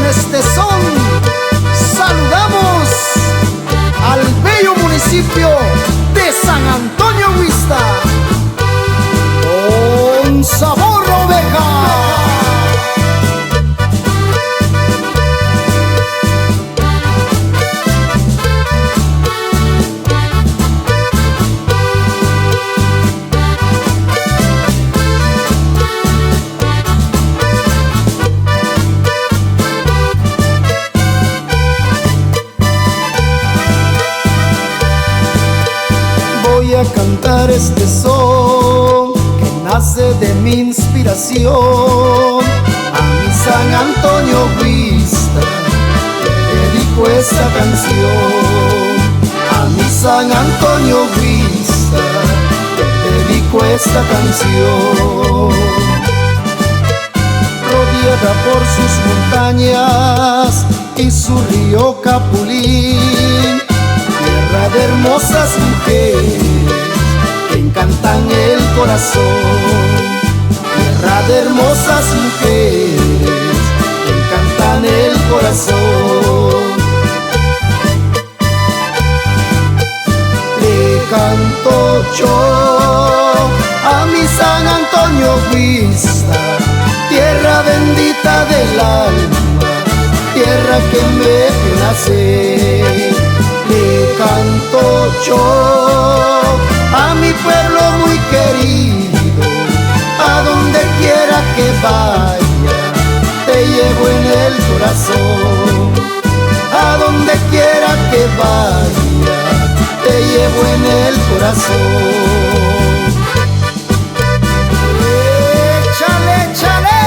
con este son saludamos al bello municipio de San Antonio Huixta con sabor oveja. Voy a cantar este son que nace de mi inspiración. A mi San Antonio Huixta le dedico esta canción. A mi San Antonio Huixta le dedico esta canción. Rodeada por sus montañas y su río Capulín, tierra de hermosas mujeres que encantan el corazón. Tierra de hermosas mujeres que encantan el corazón. Le canto yo a mi San Antonio Huixta, tierra bendita del alma, tierra que me vio nacer. Le canto yo a mi pueblo muy querido, a donde quiera que vaya, te llevo en el corazón. A donde quiera que vaya, te llevo en el corazón. ¡Échale, échale!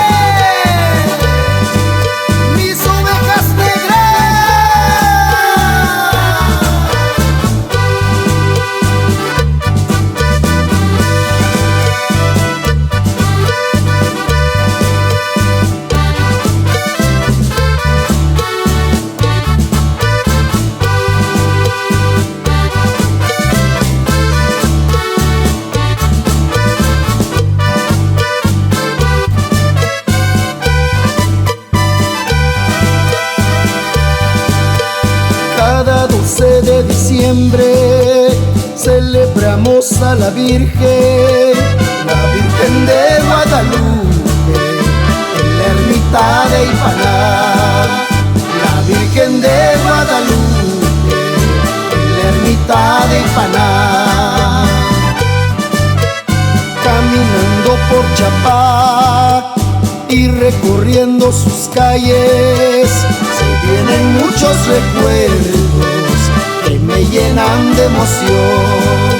Cada 12 de diciembre celebramos a la Virgen de Guadalupe, en la ermita de Ipaná. La Virgen de Guadalupe, en la ermita de Ipaná. Caminando por Chapac y recorriendo sus calles, se vienen muchos recuerdos que me llenan de emoción.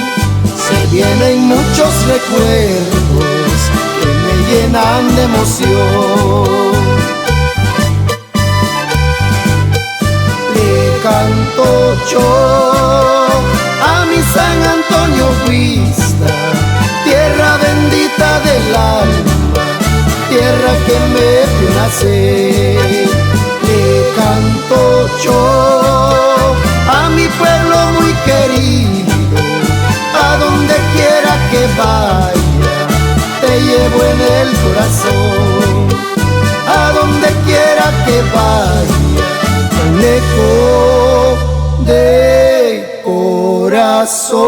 Se vienen muchos recuerdos que me llenan de emoción. Le canto yo a mi San Antonio Huixta, tierra bendita del alma, tierra que me vio nacer. Le canto yo a mi pueblo muy querido, a donde quiera que vaya, te llevo en el corazón. A donde quiera que vaya, con eco de corazón.